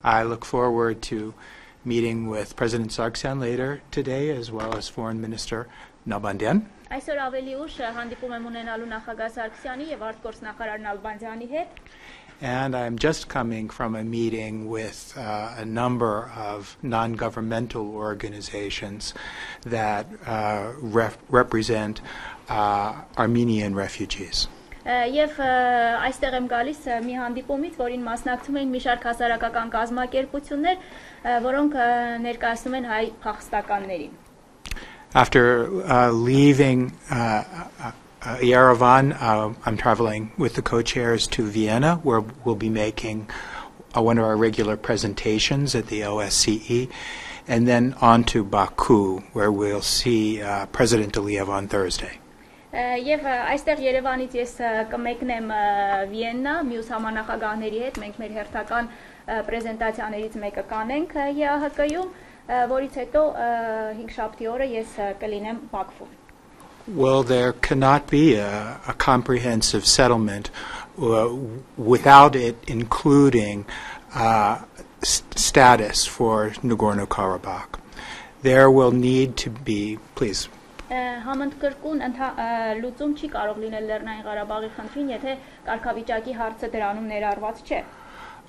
I look forward to meeting with President Sargsyan later today, as well as Foreign Minister Nalbandian. Այսօր ավելի ուշ հանդիպում եմ ունենալու նախագահ Սարգսյանի եւ արտգործնախարար Նալբանդյանի հետ։ And I'm just coming from a meeting with a number of non-governmental organizations that represent Armenian refugees. Եվ այստեղ եմ գալիս մի հանդիպումից, որին մասնակցում էին մի շարք հասարակական կազմակերպություններ, որոնք ներկայացնում են հայ փախստականներին։ After leaving Yerevan, I'm traveling with the co-chairs to Vienna, where we'll be making one of our regular presentations at the OSCE, and then on to Baku, where we'll see President Aliyev on Thursday. Եվ այստեղ Երևանից ես կմեկնեմ Վիեննա, մյուս համանախագահների հետ, մենք մեր հերթական պրեզենտացիաներից մեկը կանենք ԵԱՀԿ-ում, որից հետո 5 շաբթի օրը ես կլինեմ Բաքվում։ Well, there cannot be a comprehensive settlement without it including status for Nagorno-Karabakh. There will need to be, please. Համընդգրկուն լուծում չի կարող լինել Լեռնային Ղարաբաղի խնդրին, եթե կարգավիճակի հարցը դրանում ներառված չէ։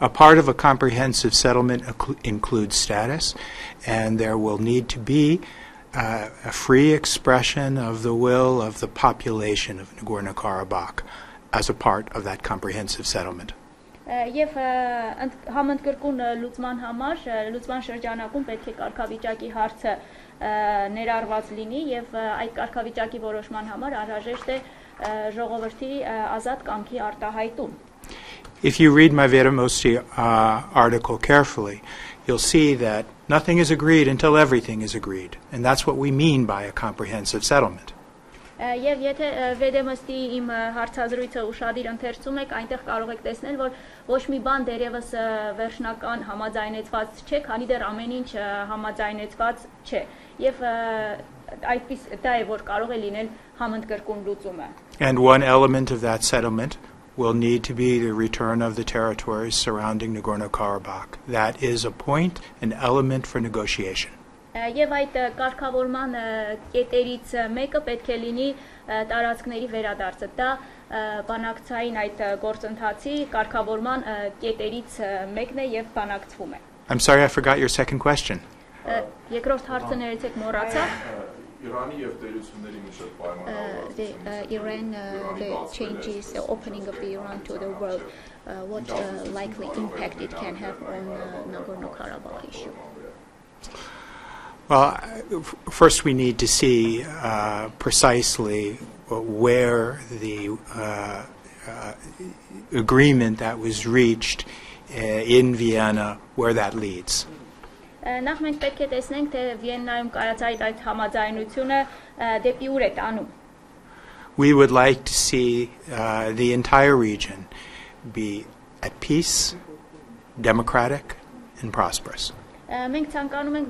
A part of a comprehensive settlement includes status, and there will need to be a free expression of the will of the population of Nagorno-Karabakh as a part of that comprehensive settlement. Եվ համընդգրկուն լուծման համար լուծման շրջանակում պետք է կարգավիճակի հարցը ներառված լինի եւ այդ կարգավիճակի որոշման համար անհրաժեշտ է ժողովրդի ազատ կամքի արտահայտում։ If you read my Veremosti article carefully, you'll see that nothing is agreed until everything is agreed, and that's what we mean by a comprehensive settlement. Եվ եթե Veremosti իմ հարցազրույցը ուշադիր ընթերցում եք, այնտեղ կարող եք տեսնել, որ ոչ մի բան դեռևս վերջնական համաձայնեցված չէ, քանի դեռ ամեն ինչ համաձայնեցված չէ։ Եվ այդպես դա է, որ կարող է լինել համընդգրկուն լուծումը։ And one element of that settlement will need to be the return of the territories surrounding Nagorno-Karabakh. That is a point, an element for negotiation. Եվ այդ կարգավորման կետերից մեկը պետք է լինի տարածքների վերադարձը։ Դա բանակցային այդ գործընթացի կարգավորման կետերից մեկն է եւ բանակցվում է։ I'm sorry, I forgot your second question. Երկրորդ հարցը ներեցեք մոռացա։ Iran, the changes, the opening of the Iran to the world, what likely impact it can have on Nagorno-Karabakh issue? Well, first we need to see precisely where the agreement that was reached in Vienna, where that leads. Նախ մենք պետք է տեսնենք, թե Վիեննայում կայացած այդ համաձայնությունը դեպի ուր է տանում։ We would like to see the entire region be at peace, democratic, and prosperous. Մենք ցանկանում ենք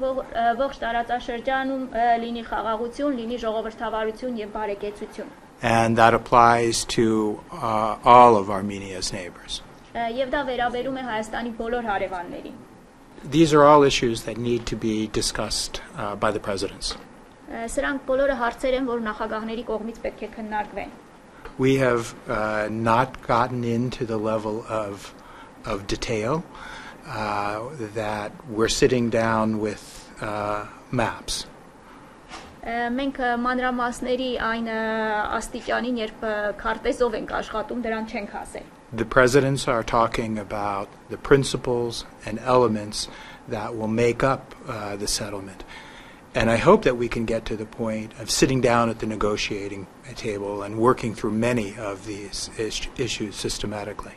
ողջ տարածաշրջանում լինի խաղաղություն, լինի ժողովրդավարություն եւ բարեկեցություն։ And that applies to all of Armenia's neighbors. Եվ դա վերաբերում է Հայաստանի բոլոր հարևաններին։ These are all issues that need to be discussed by the presidents. Սրանք բոլորը հարցեր են, որ նախագահների կողմից պետք է քննարկվեն։ We have not gotten into the level of detail that we're sitting down with maps. Մենք մանրամասների այն աստիճանին, երբ քարտեզով ենք աշխատում, դրան չենք հասել։ The presidents are talking about the principles and elements that will make up the settlement. And I hope that we can get to the point of sitting down at the negotiating table and working through many of these issues systematically.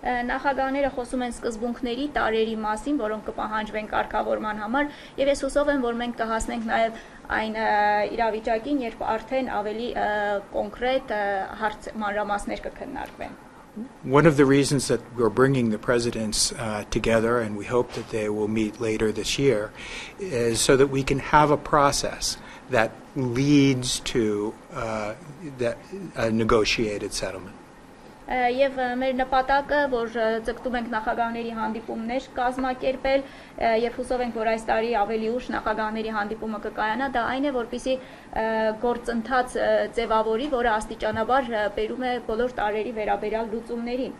Նախագահները խոսում են սկզբունքների տարերի մասին, որոնք կպահանջվեն կարգավորման համար, եւ ես հուսով եմ, որ մենք կհասնենք նաեւ այն իրավիճակին, երբ արդեն ավելի կոնկրետ հարց մանրամասներ կքննարկվեն։ One of the reasons that we're bringing the presidents together, and we hope that they will meet later this year, is so that we can have a process that leads to a negotiated settlement. Եվ մեր նպատակը, որ ձգտում ենք նախագահների հանդիպումներ կազմակերպել եւ հուսով ենք, որ այս տարի ավելի ուշ նախագահների հանդիպումը կկայանա, դա այն է, որպեսզի գործընթաց ձևավորի, որը աստիճանաբար բերում է բոլոր տարերի վերաբերյալ լուծումների։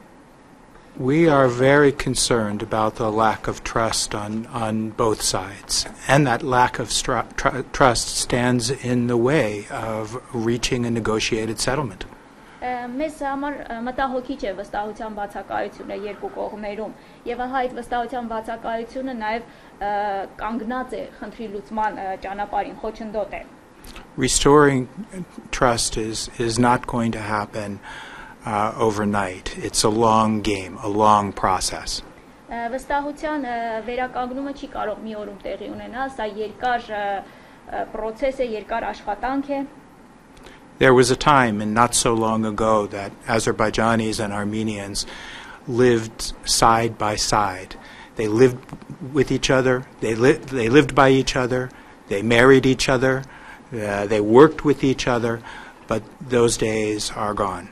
We are very concerned about the lack of trust on both sides, and that lack of trust stands in the way of reaching a negotiated settlement. Մեզ համար մտահոգիչ է վստահության բացակայությունը երկու կողմերում, եւ ահա այդ վստահության բացակայությունը նաեւ կանգնած է խնդրի լուծման ճանապարհին, խոչընդոտ է։ Restoring trust is not going to happen overnight. It's a long game, a long process. Վստահության վերականգնումը չի կարող մի օրում տեղի ունենալ, սա երկար process է, երկար աշխատանք է։ There was a time, and not so long ago, that Azerbaijanis and Armenians lived side by side. They lived with each other, they lived by each other, they married each other, they worked with each other, but those days are gone.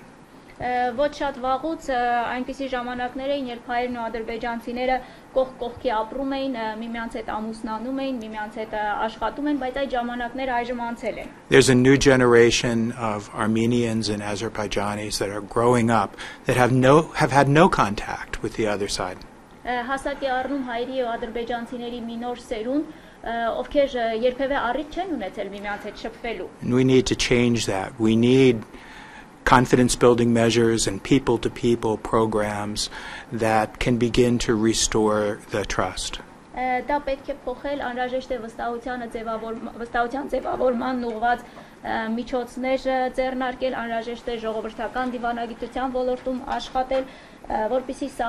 Ոչ շատ վաղուց այնպիսի ժամանակներ էին, երբ հայերն ու ադրբեջանցիները կողք կողքի ապրում էին, միմյանց հետ ամուսնանում էին, միմյանց հետ աշխատում էին, բայց այդ ժամանակները այժմ անցել են։ There's a new generation of Armenians and Azerbaijanis that are growing up that have had no contact with the other side. Հասակի առնում հայերի ու ադրբեջանցիների մի նոր սերունդ, ովքեր երբևէ առիթ չեն ունեցել միմյանց հետ շփվելու։ We need to change that. We need confidence building measures and people-to-people programs that can begin to restore the trust. Դա պետք է փոխել, անհրաժեշտ է վստահության ձևավորման ուղղված միջոցներ ձեռնարկել, անհրաժեշտ է ժողովրդական դիվանագիտության ոլորտում աշխատել, որպեսզի սա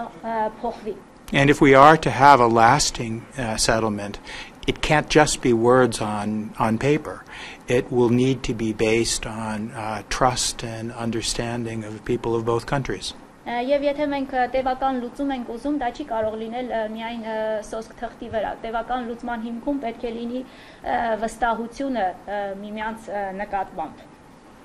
փոխվի։ And if we are to have a lasting settlement, it can't just be words on paper. It will need to be based on trust and understanding of the people of both countries. Եվ եթե մենք տևական լուծում ենք ուզում, դա չի կարող լինել միայն սոսկ թղթի վրա։ Տևական լուծման հիմքում պետք է լինի վստահությունը միմյանց նկատմամբ։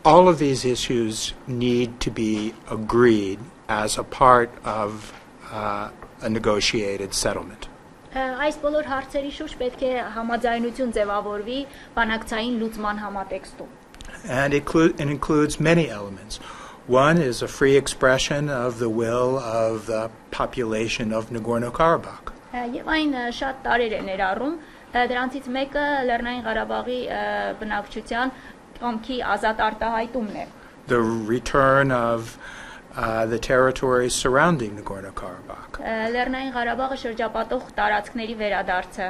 All of these issues need to be agreed as a part of a negotiated settlement. Այս բոլոր հարցերի շուրջ պետք է համաձայնություն ձևավորվի բանակցային լուծման համատեքստում։ And it includes many elements. One is a free expression of the will of the population of Nagorno-Karabakh. Եվ այն շատ տարեր է ներառում, դրանցից մեկը Լեռնային Ղարաբաղի բնակչության կամքի ազատ արտահայտումն է։ The return of the territories surrounding Nagorno-Karabakh. Լեռնային Ղարաբաղը շրջապատող տարածքների վերադարձը։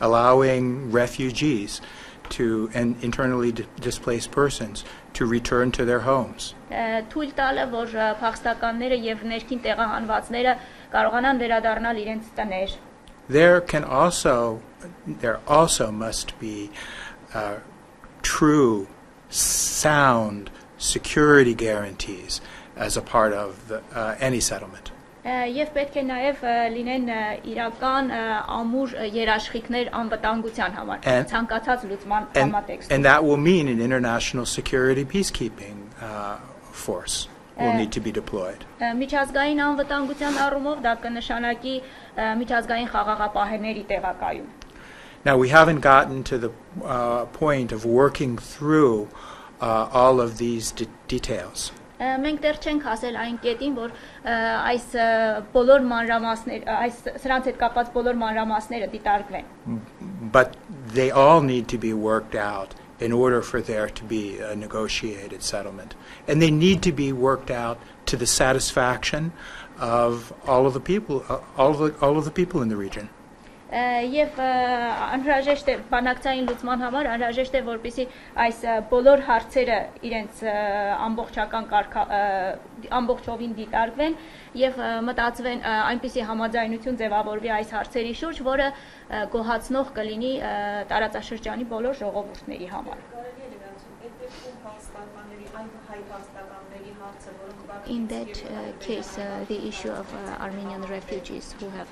Allowing refugees and internally displaced persons to return to their homes. Թույլ տալը, որ փախստականները եւ ներքին տեղահանվածները կարողանան վերադառնալ իրենց տներ։ There also must be true, sound security guarantees as a part of any settlement. Եվ պետք է նաև լինեն իրական ամուր երաշխիքներ անվտանգության համար, ցանկացած լուծման համատեքստում։ And that will mean an international security peacekeeping force will need to be deployed. Միջազգային անվտանգության առումով դա կնշանակի միջազգային խաղաղապահների տեղակայում։ Now we haven't gotten to the point of working through all of these details. Մենք դեռ չենք հասել այն կետին, որ այս բոլոր մանրամասները, սրանց հետ կապված բոլոր մանրամասները դիտարկվեն։ But they all need to be worked out in order for there to be a negotiated settlement. And they need to be worked out to the satisfaction of all of the people, all of the people in the region. Եվ անհրաժեշտ է բանակցային լուծման համար անհրաժեշտ է որպեսզի այս բոլոր հարցերը իրենց ամբողջովին դիտարկվեն եւ մտածվեն այնպիսի համաձայնություն ձևավորվի այս հարցերի շուրջ, որը գոհացնող կլինի տարածաշրջանի բոլոր ժողովուրդների համար։ In that case, the issue of Armenian refugees who have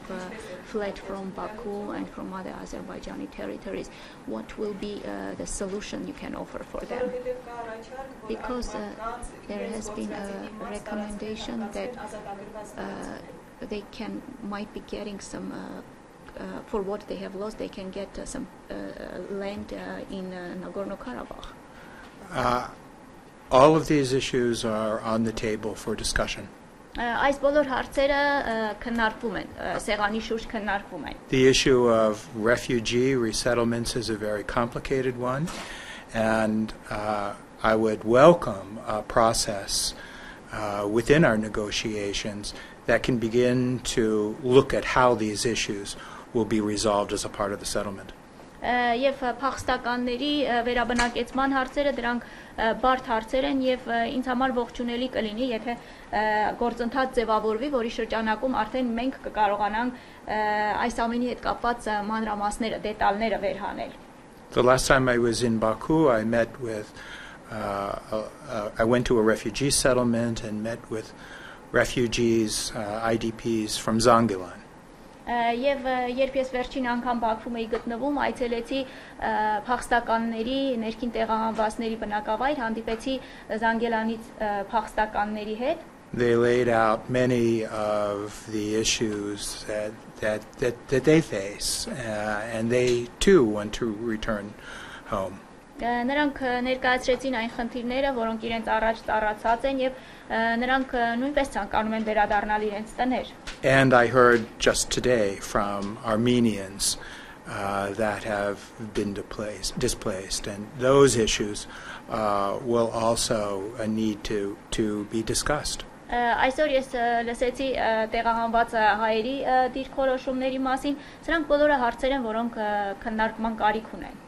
fled from Baku and from other Azerbaijani territories, what will be the solution you can offer for them? Because there has been a recommendation that they might be getting some, for what they have lost, they can get some land in Nagorno-Karabakh. All of these issues are on the table for discussion. Այս բոլոր հարցերը քննարկվում են, սեղանի շուրջ քննարկվում են. The issue of refugee resettlements is a very complicated one, and I would welcome a process within our negotiations that can begin to look at how these issues will be resolved as a part of the settlement. Եվ փախստականների վերաբնակեցման հարցերը դրանք բարդ հարցեր են եւ ինձ համար ողջունելի կլինի, եթե գործընթաց ձևավորվի, որի շրջանակում արդեն մենք կկարողանանք այս ամենի հետ կապված մանրամասները, դետալները վերհանել. The last time I was in Baku, I went to a refugee settlement and met with refugees, IDPs from Zangilan. Եվ երբ ես վերջին անգամ Բաքվում էի գտնվում, այցելեցի փախստականների, ներքին տեղահանվածների բնակավայր, հանդիպեցի Զանգելանից փախստականների հետ. They laid out many of the issues that they face, and they too want to return home. Նրանք ներկայացրեցին այն խնդիրները, որոնք իրենց առաջ ծառացած են եւ նրանք նույնպես ցանկանում են վերադառնալ իրենց տներ. And I heard just today from Armenians that have been displaced, and those issues will also need to be discussed. Այսօր ես լսեցի տեղահանված հայերի դիրքորոշումների մասին, սրանք բոլորը հարցեր են, որոնք քննարկման կարիք ունեն.